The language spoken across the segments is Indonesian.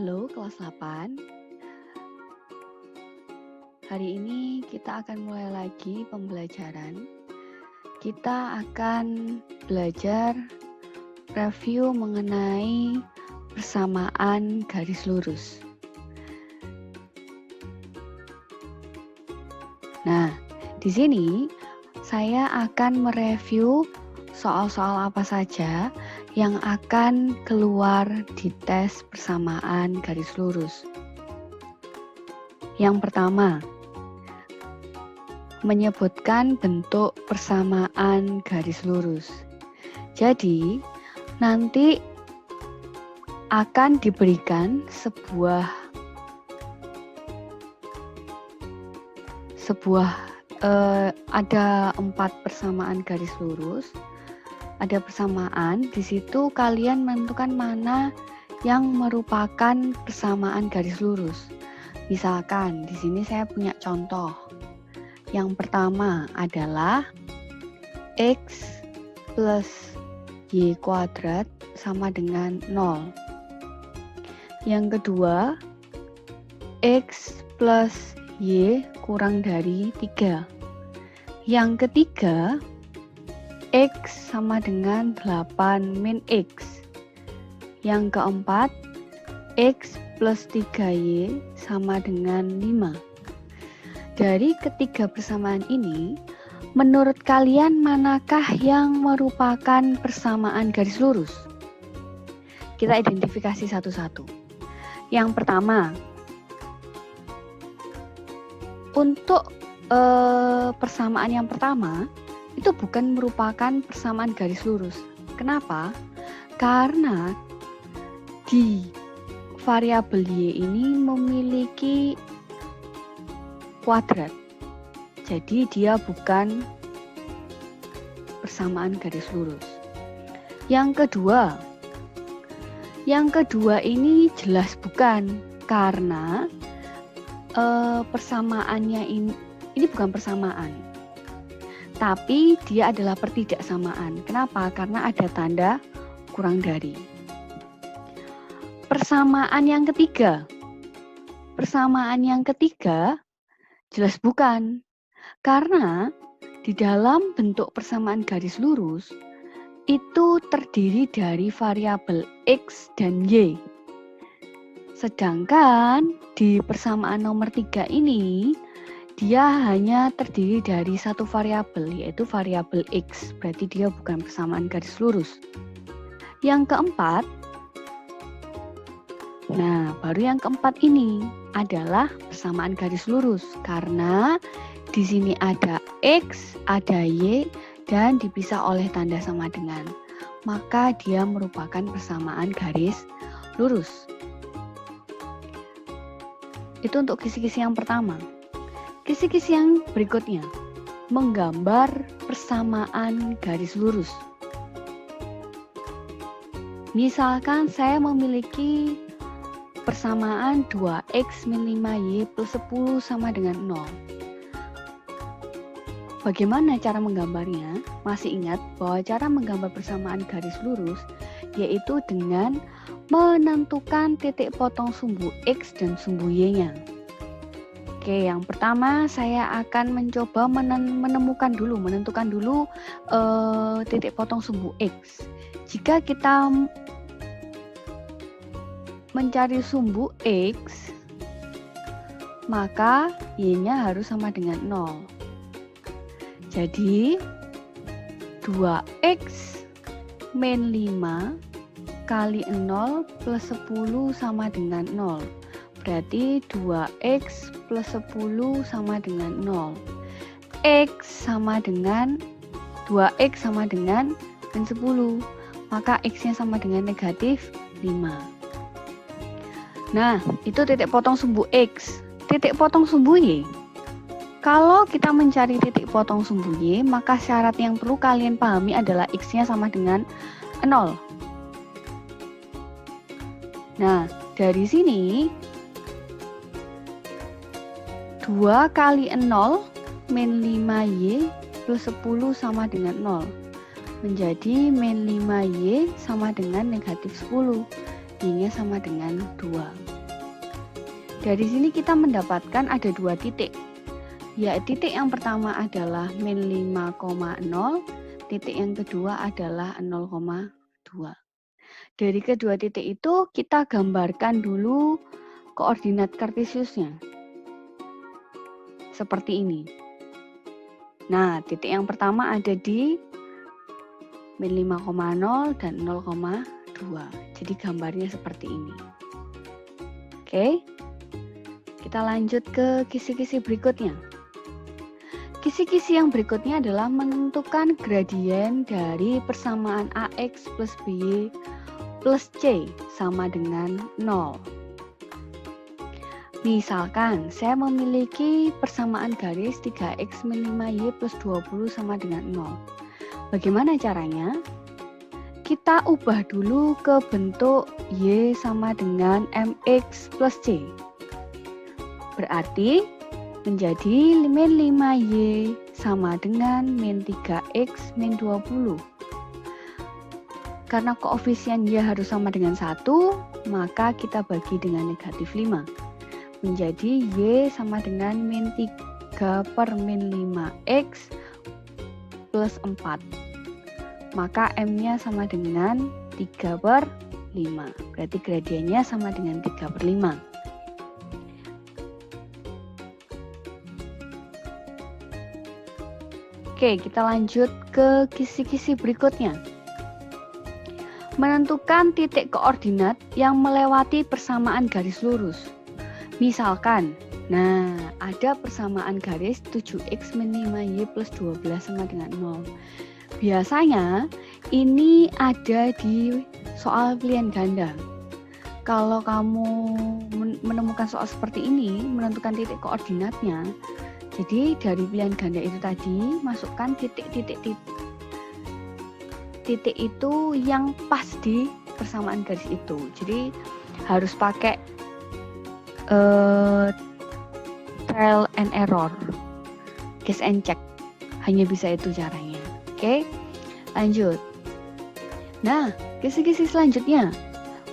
Halo kelas 8. Hari ini kita akan mulai lagi pembelajaran. Kita akan belajar review mengenai persamaan garis lurus. Nah, di sini saya akan mereview soal-soal apa saja yang akan keluar di tes persamaan garis lurus. Yang pertama, menyebutkan bentuk persamaan garis lurus. Jadi, nanti akan diberikan ada 4 persamaan garis lurus. Ada persamaan, di situ kalian menentukan mana yang merupakan persamaan garis lurus. Misalkan di sini saya punya contoh. Yang pertama adalah X plus Y kuadrat sama dengan 0. Yang kedua, X plus Y kurang dari 3. Yang ketiga, X sama dengan 8 min X. Yang keempat, X plus 3Y sama dengan 5. Dari ketiga persamaan ini, menurut kalian manakah yang merupakan persamaan garis lurus? Kita identifikasi satu-satu. Yang pertama, untuk persamaan yang pertama, itu bukan merupakan persamaan garis lurus. Kenapa? Karena di variabel Y ini memiliki kuadrat. Jadi dia bukan persamaan garis lurus. Yang kedua ini jelas bukan, karena persamaannya ini bukan persamaan. Tapi dia adalah pertidaksamaan. Kenapa? Karena ada tanda kurang dari. Persamaan yang ketiga jelas bukan. Karena di dalam bentuk persamaan garis lurus itu terdiri dari variabel X dan Y. Sedangkan di persamaan nomor 3 ini dia hanya terdiri dari satu variabel, yaitu variabel X. Berarti dia bukan persamaan garis lurus. Yang keempat, baru yang keempat ini adalah persamaan garis lurus. Karena di sini ada X, ada Y, dan dipisah oleh tanda sama dengan. Maka dia merupakan persamaan garis lurus. Itu untuk kisi-kisi yang pertama. Kisi-kisi yang berikutnya, menggambar persamaan garis lurus. Misalkan saya memiliki persamaan 2X min 5Y plus 10 sama dengan 0. Bagaimana cara menggambarnya? Masih ingat bahwa cara menggambar persamaan garis lurus yaitu dengan menentukan titik potong sumbu X dan sumbu Y-nya. Oke, yang pertama saya akan mencoba menentukan dulu titik potong sumbu X. Jika kita mencari sumbu X, maka Y-nya harus sama dengan 0. Jadi 2X min 5 kali 0 plus 10 sama dengan 0. Berarti 2X plus 10 sama dengan 0. X sama dengan 2X sama dengan min 10. Maka X-nya sama dengan negatif 5. Nah, itu titik potong sumbu X. Titik potong sumbu Y. Kalau kita mencari titik potong sumbu Y, maka syarat yang perlu kalian pahami adalah X-nya sama dengan 0. Nah, dari sini 2 kali 0 min 5Y plus 10 sama dengan 0. Menjadi min 5Y sama dengan negatif 10. Y-nya sama dengan 2. Dari sini kita mendapatkan ada dua titik. Ya, titik yang pertama adalah min 5,0, titik yang kedua adalah 0,2. Dari kedua titik itu kita gambarkan dulu koordinat kartesiusnya. Seperti ini. Nah, titik yang pertama ada di min 5,0 dan 0,2. Jadi gambarnya seperti ini. Oke. Kita lanjut ke kisi-kisi berikutnya. Kisi-kisi yang berikutnya adalah menentukan gradien dari persamaan AX plus BY plus C sama dengan 0. Misalkan saya memiliki persamaan garis 3X min 5Y plus 20 sama dengan 0. Bagaimana caranya? Kita ubah dulu ke bentuk Y sama dengan MX plus C. Berarti menjadi min 5Y sama dengan min 3X min 20. Karena koefisien Y harus sama dengan 1, maka kita bagi dengan negatif 5. Menjadi Y sama dengan min 3 per min 5X plus 4. Maka M-nya sama dengan 3 per 5. Berarti gradiennya sama dengan 3 per 5. Oke, kita lanjut ke kisi-kisi berikutnya. Menentukan titik koordinat yang melewati persamaan garis lurus. Misalkan, nah ada persamaan garis 7X min 5Y plus 12 sama dengan 0. Biasanya ini ada di soal pilihan ganda. Kalau kamu menemukan soal seperti ini, menentukan titik koordinatnya, jadi dari pilihan ganda itu tadi, masukkan titik-titik itu yang pas di persamaan garis itu. Jadi harus pakai trial and error, guess and check. Hanya bisa itu caranya. Oke, lanjut. Nah, kisi-kisi selanjutnya.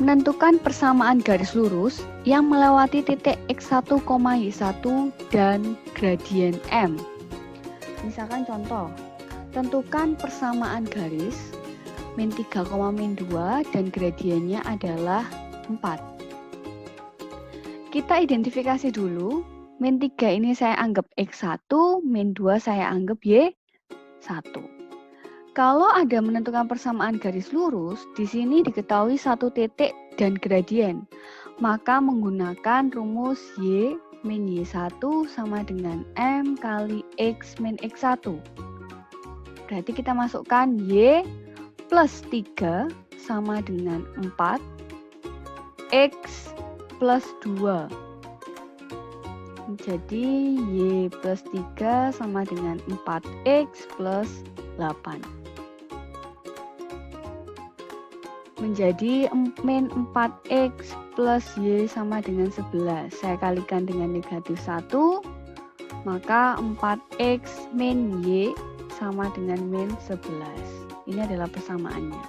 Menentukan persamaan garis lurus yang melewati titik X1, Y1 dan gradien M. Misalkan contoh, tentukan persamaan garis min 3, min 2 dan gradiennya adalah 4. Kita identifikasi dulu, min 3 ini saya anggap X1, min 2 saya anggap Y1. Kalau ada menentukan persamaan garis lurus, di sini diketahui satu titik dan gradien. Maka menggunakan rumus Y min Y1 sama dengan M kali X min X1. Berarti kita masukkan Y plus 3 sama dengan 4, X plus 2. Jadi Y plus 3 sama dengan 4X plus 8. Menjadi min 4X plus Y sama dengan 11. Saya kalikan dengan negatif 1, maka 4X min Y sama dengan min 11. Ini adalah persamaannya.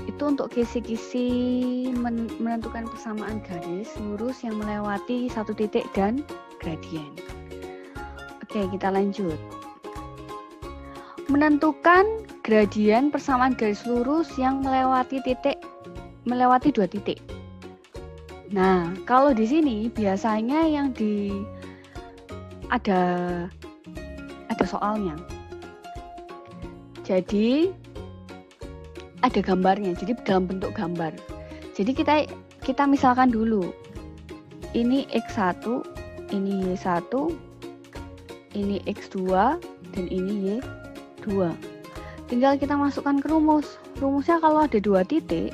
Itu untuk kisi-kisi menentukan persamaan garis lurus yang melewati satu titik dan gradien. Oke, kita lanjut. Menentukan gradien persamaan garis lurus yang melewati dua titik. Nah, kalau di sini biasanya yang ada soalnya. Jadi ada gambarnya, jadi dalam bentuk gambar. Jadi kita misalkan dulu, ini X1, ini Y1, ini X2, dan ini Y2. Tinggal kita masukkan ke rumus. Rumusnya kalau ada dua titik,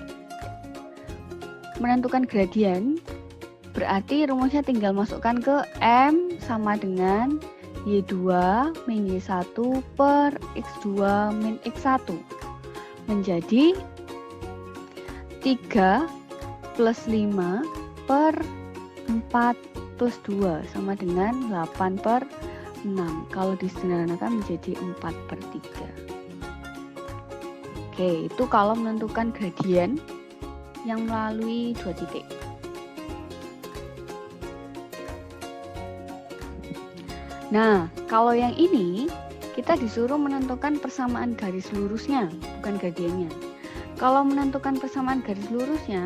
menentukan gradien, berarti rumusnya tinggal masukkan ke M sama dengan Y2 min Y1 per X2 min X1. Menjadi 3 plus 5 per 4 plus 2 sama dengan 8 per 6. Kalau disederhanakan menjadi 4 per 3. Oke, itu kalau menentukan gradien yang melalui dua titik. Nah, kalau yang ini kita disuruh menentukan persamaan garis lurusnya, bukan gradiennya. Kalau menentukan persamaan garis lurusnya,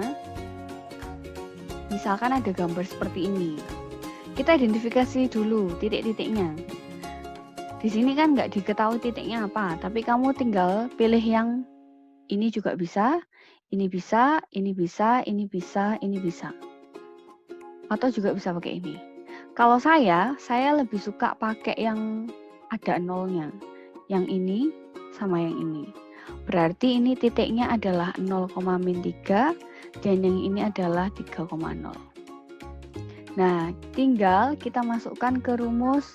misalkan ada gambar seperti ini. Kita identifikasi dulu titik-titiknya. Di sini kan nggak diketahui titiknya apa, tapi kamu tinggal pilih yang ini juga bisa, ini bisa, ini bisa, ini bisa, ini bisa. Atau juga bisa pakai ini. Kalau saya lebih suka pakai yang ada nolnya. Yang ini sama yang ini. Berarti ini titiknya adalah 0,-3 dan yang ini adalah 3,0. Nah, tinggal kita masukkan ke rumus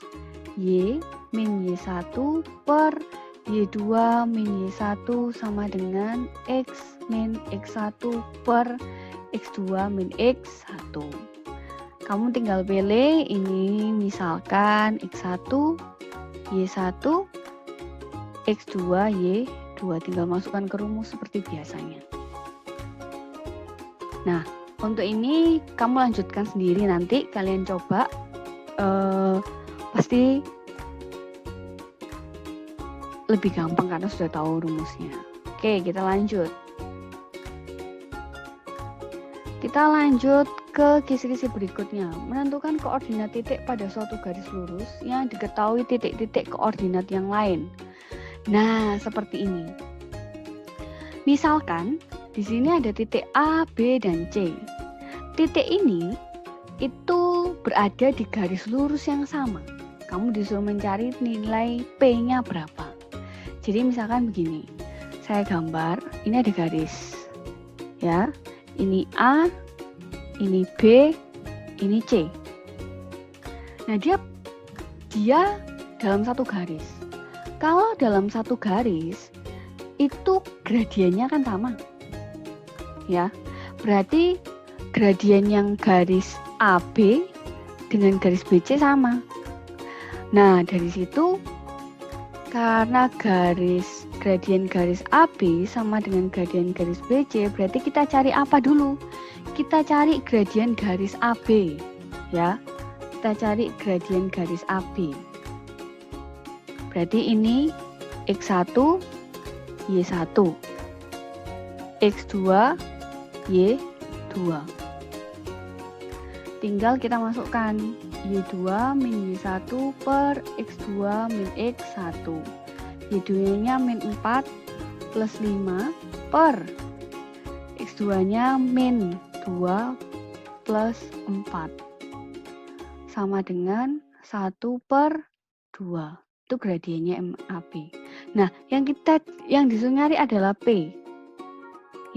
Y min Y1 per Y2 min Y1 sama dengan X min X1 per X2 min X1. Kamu tinggal pilih ini misalkan X1, Y1, X2, Y2. Tinggal masukkan ke rumus seperti biasanya. Nah, untuk ini kamu lanjutkan sendiri nanti. Kalian coba. Pasti lebih gampang karena sudah tahu rumusnya. Oke, kita lanjut. Kita lanjut ke kisi-kisi berikutnya. Menentukan koordinat titik pada suatu garis lurus yang diketahui titik-titik koordinat yang lain. Nah, seperti ini. Misalkan di sini ada titik A, B, dan C. Titik ini itu berada di garis lurus yang sama. Kamu disuruh mencari nilai P-nya berapa. Jadi misalkan begini. Saya gambar, ini ada garis. Ya. Ini A, ini B, ini C. Nah, dia dalam satu garis. Kalau dalam satu garis, itu gradiennya kan sama. Ya, berarti gradien yang garis AB dengan garis BC sama. Nah, dari situ, karena gradien garis AB sama dengan gradien garis BC, berarti kita cari apa dulu? Kita cari gradien garis AB, ya. Kita cari gradien garis AB. Berarti ini X1, Y1, X2, Y2. Tinggal kita masukkan Y2 min Y1 per X2 min X1. Y2-nya min 4 plus 5 per X2-nya min 2 plus 4. Sama dengan 1 per 2. Itu gradiennya MAP. Nah, yang disuruh nyari adalah P.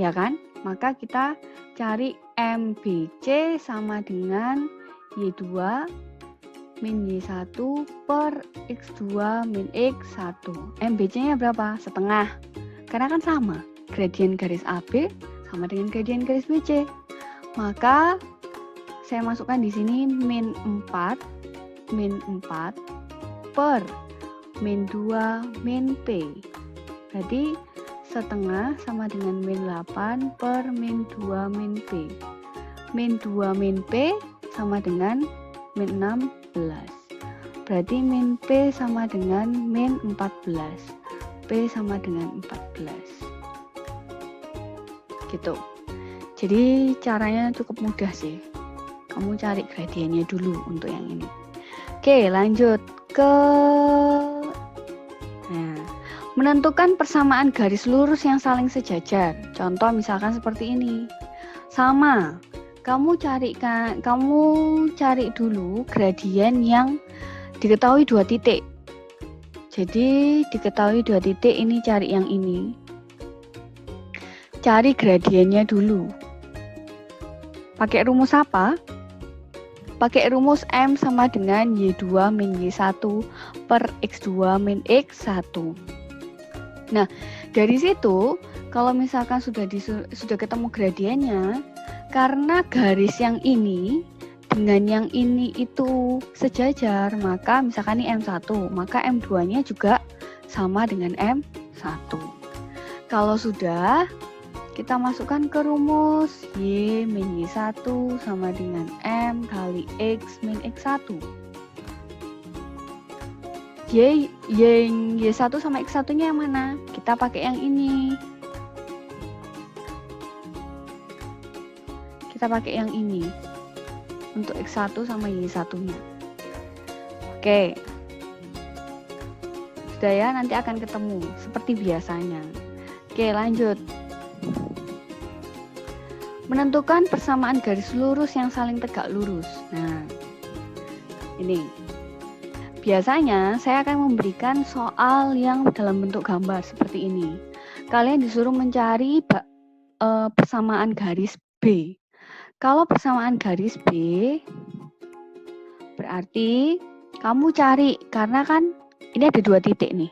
Ya kan? Maka kita cari MBC sama dengan Y2 min Y1 per X2 min X1. MBC-nya berapa? Setengah. Karena kan sama. Gradien garis AB sama dengan gradien garis BC. Maka saya masukkan di sini min 4 per min 2 min P. Berarti setengah sama dengan min 8 per min 2 min P. Min 2 min P sama dengan min 16. Berarti min P sama dengan min 14. P sama dengan 14. Gitu. Jadi caranya cukup mudah sih. Kamu cari gradiennya dulu untuk yang ini. Oke, lanjut ke menentukan persamaan garis lurus yang saling sejajar. Contoh misalkan seperti ini. Sama. Kamu cari dulu gradien yang diketahui 2 titik. Jadi diketahui 2 titik, ini cari yang ini. Cari gradiennya dulu. Pakai rumus apa? Pakai rumus M sama dengan Y2 min Y1 per X2 min X1. Nah, dari situ kalau misalkan sudah ketemu gradiennya, karena garis yang ini dengan yang ini itu sejajar, maka misalkan ini M1, maka M2-nya juga sama dengan M1. Kalau sudah, kita masukkan ke rumus Y min Y1 sama dengan M kali X min X1. Y1 sama X1-nya yang mana? Kita pakai yang ini. Kita pakai yang ini untuk X1 sama Y1-nya. Oke. Sudah ya, nanti akan ketemu seperti biasanya. Oke, lanjut. Menentukan persamaan garis lurus yang saling tegak lurus. Nah, ini. Biasanya saya akan memberikan soal yang dalam bentuk gambar seperti ini. Kalian disuruh mencari persamaan garis B. Kalau persamaan garis B, berarti kamu cari, karena kan ini ada 2 titik nih.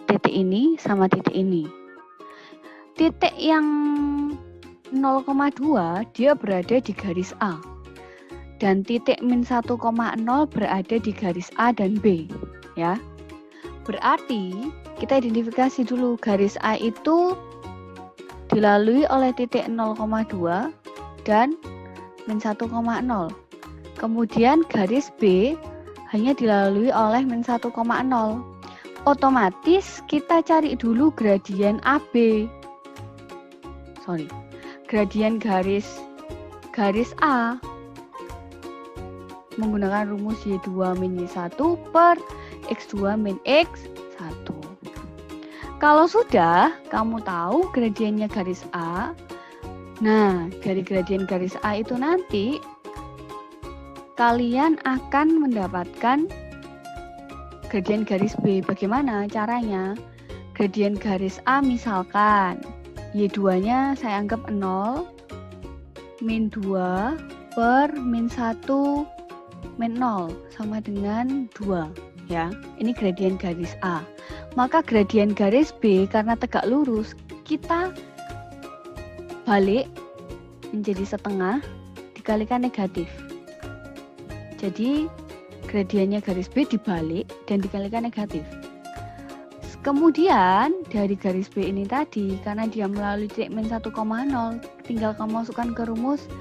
Titik ini sama titik ini. Titik yang 0,2 dia berada di garis A. Dan titik min 1,0 berada di garis A dan B, ya. Berarti kita identifikasi dulu garis A itu dilalui oleh titik 0,2 dan min 1,0. Kemudian garis B hanya dilalui oleh min 1,0. Otomatis kita cari dulu gradien AB. Gradien garis A menggunakan rumus Y2 min Y1 per X2 min X1. Kalau sudah kamu tahu gradiennya garis A, nah dari gradien garis A itu nanti kalian akan mendapatkan gradien garis B. Bagaimana caranya? Gradien garis A misalkan Y2-nya saya anggap 0, min 2 per min 1 min 0 sama dengan 2, ya. Ini gradien garis A. Maka gradien garis B karena tegak lurus, kita balik menjadi setengah dikalikan negatif. Jadi gradiennya garis B dibalik dan dikalikan negatif. Kemudian dari garis B ini tadi, karena dia melalui titik min 1,0, tinggal kamu masukkan ke rumus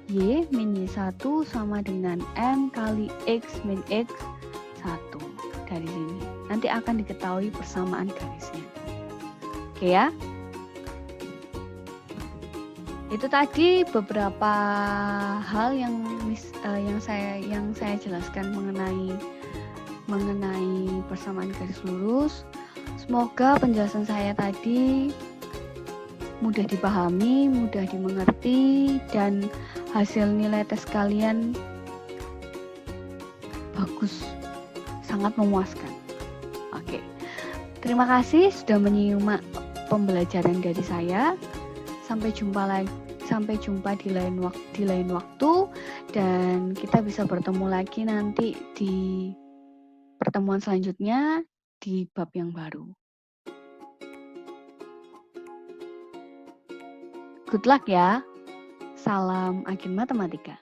Y min Y1 sama dengan M kali X min X1. Dari sini nanti akan diketahui persamaan garisnya. Oke ya. Itu tadi beberapa hal yang saya jelaskan mengenai persamaan garis lurus. Semoga penjelasan saya tadi mudah dipahami, mudah dimengerti, dan hasil nilai tes kalian bagus, sangat memuaskan. Oke, terima kasih sudah menyimak pembelajaran dari saya. Sampai jumpa di lain waktu, dan kita bisa bertemu lagi nanti di pertemuan selanjutnya di bab yang baru. Good luck ya. Salam Agen Matematika.